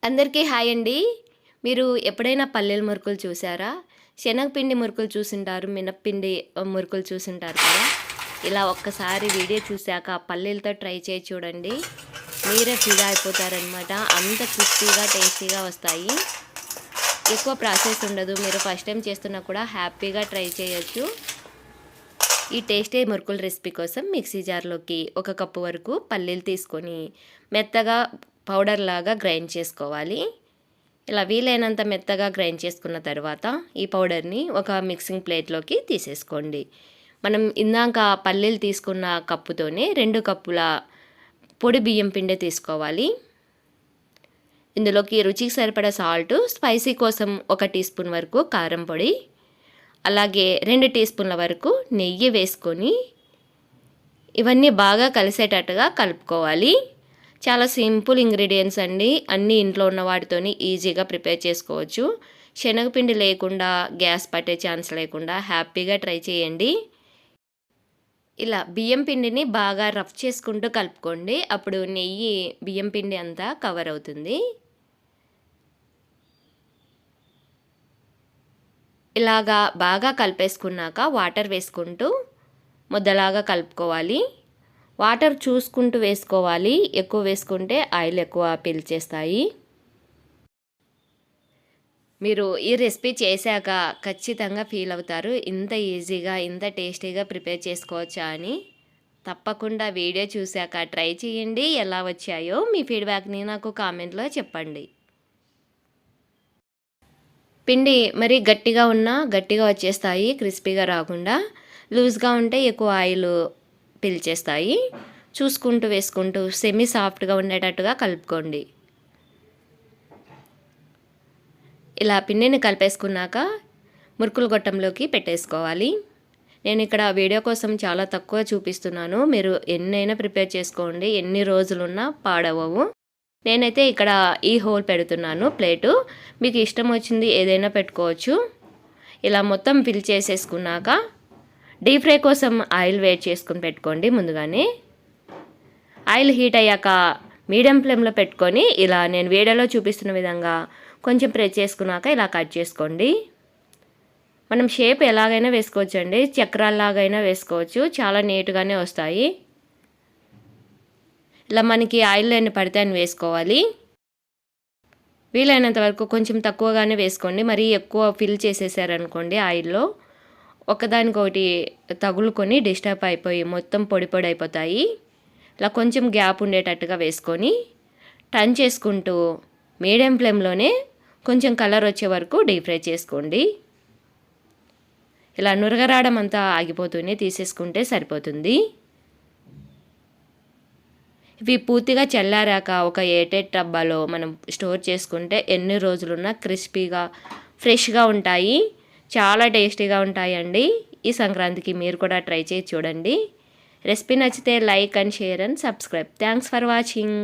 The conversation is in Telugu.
అందరికీ హాయ్ అండి. మీరు ఎప్పుడైనా పల్లీల మురుకులు చూసారా? శనగపిండి మురుకులు చూసుంటారు, మినప్పిండి మురుకులు చూసుంటారు కదా! ఇలా ఒక్కసారి వీడియో చూశాక పల్లీలతో ట్రై చేసి చూడండి. మీరే ఫిదా అయిపోతారనమాట. అంత క్రిస్పీగా, టేస్టీగా వస్తాయి. ఎక్కువ ప్రాసెస్ ఉండదు. మీరు ఫస్ట్ టైం చేస్తున్నా కూడా హ్యాపీగా ట్రై చేయొచ్చు. ఈ టేస్టీ మురుకుల రెసిపీ కోసం మిక్సీ జార్లోకి 1 కప్పు వరకు పల్లీలు తీసుకొని మెత్తగా పౌడర్ లాగా గ్రైండ్ చేసుకోవాలి. ఇలా వీలైనంత మెత్తగా గ్రైండ్ చేసుకున్న తర్వాత ఈ పౌడర్ని ఒక మిక్సింగ్ ప్లేట్లోకి తీసేసుకోండి. మనం ఇందాక పల్లీలు తీసుకున్న కప్పుతోనే 2 కప్పుల పొడి బియ్యం పిండి తీసుకోవాలి. ఇందులోకి రుచికి సరిపడా సాల్ట్, స్పైసీ కోసం 1 టీ స్పూన్ వరకు కారం పొడి, అలాగే 2 టీ స్పూన్ల వరకు నెయ్యి వేసుకొని ఇవన్నీ బాగా కలిసేటట్టుగా కలుపుకోవాలి. చాలా సింపుల్ ఇంగ్రీడియంట్స్ అండి. అన్నీ ఇంట్లో ఉన్న వాటితోని ఈజీగా ప్రిపేర్ చేసుకోవచ్చు. శనగపిండి లేకుండా, గ్యాస్ పట్టే ఛాన్స్ లేకుండా హ్యాపీగా ట్రై చేయండి. ఇలా బియ్యం పిండిని బాగా రఫ్ చేసుకుంటూ కలుపుకోండి. అప్పుడు నెయ్యి బియ్యం పిండి అంతా కవర్ అవుతుంది. ఇలాగా బాగా కలిపేసుకున్నాక వాటర్ వేసుకుంటూ ముద్దలాగా కలుపుకోవాలి. వాటర్ చూసుకుంటూ వేసుకోవాలి. ఎక్కువ వేసుకుంటే ఆయిల్ ఎక్కువ పీల్చేస్తాయి. మీరు ఈ రెసిపీ చేశాక ఖచ్చితంగా ఫీల్ అవుతారు, ఇంత ఈజీగా, ఇంత టేస్టీగా ప్రిపేర్ చేసుకోవచ్చా అని. తప్పకుండా వీడియో చూశాక ట్రై చేయండి. ఎలా వచ్చాయో మీ ఫీడ్బ్యాక్ని నాకు కామెంట్లో చెప్పండి. పిండి మరి గట్టిగా ఉన్నా గట్టిగా వచ్చేస్తాయి, క్రిస్పీగా రాకుండా. లూజ్గా ఉంటే ఎక్కువ ఆయిల్ పీల్చేస్తాయి. చూసుకుంటూ వేసుకుంటూ సెమీ సాఫ్ట్గా ఉండేటట్టుగా కలుపుకోండి. ఇలా పిండిని కలిపేసుకున్నాక మురుకుల గొట్టంలోకి పెట్టేసుకోవాలి. నేను ఇక్కడ వీడియో కోసం చాలా తక్కువ చూపిస్తున్నాను. మీరు ఎన్నైనా ప్రిపేర్ చేసుకోండి, ఎన్ని రోజులున్నా పాడవవు. నేనైతే ఇక్కడ ఈ హోల్ పెడుతున్నాను ప్లేటు. మీకు ఇష్టం వచ్చింది ఏదైనా పెట్టుకోవచ్చు. ఇలా మొత్తం ఫిల్ చేసేసుకున్నాక డీప్ ఫ్రై కోసం ఆయిల్ వేడి చేసుకుని పెట్టుకోండి. ముందుగానే ఆయిల్ హీట్ అయ్యాక మీడియం ఫ్లేమ్లో పెట్టుకొని ఇలా నేను వీడియోలో చూపిస్తున్న విధంగా కొంచెం ప్రెస్ చేసుకున్నాక ఇలా కట్ చేసుకోండి. మనం షేప్ ఎలాగైనా వేసుకోవచ్చు అండి, చక్రాల్లాగైనా వేసుకోవచ్చు. చాలా నీట్గానే వస్తాయి. ఇలా మనకి ఆయిల్ ఎన్ని పడితే అని వేసుకోవాలి. వీలైనంత వరకు కొంచెం తక్కువగానే వేసుకోండి. మరీ ఎక్కువ ఫిల్ చేసేసారనుకోండి ఆయిల్లో, ఒకదానికొకటి తగులుకొని డిస్టర్బ్ అయిపోయి మొత్తం పొడి పొడి అయిపోతాయి. ఇలా కొంచెం గ్యాప్ ఉండేటట్టుగా వేసుకొని టర్న్ చేసుకుంటూ మీడియం ఫ్లేమ్లోనే కొంచెం కలర్ వచ్చే వరకు డీప్ ఫ్రై చేసుకోండి. ఇలా నురగరాడం అంతా ఆగిపోతూనే తీసేసుకుంటే సరిపోతుంది. ఇవి పూర్తిగా చల్లారాక ఒక ఎయిర్టైట్ డబ్బాలో మనం స్టోర్ చేసుకుంటే ఎన్ని రోజులున్నా క్రిస్పీగా, ఫ్రెష్గా ఉంటాయి. చాలా టేస్టీగా ఉంటాయండి. ఈ సంక్రాంతికి మీరు కూడా ట్రై చేసి చూడండి. రెసిపీ నచ్చితే like and share and subscribe. Thanks for watching.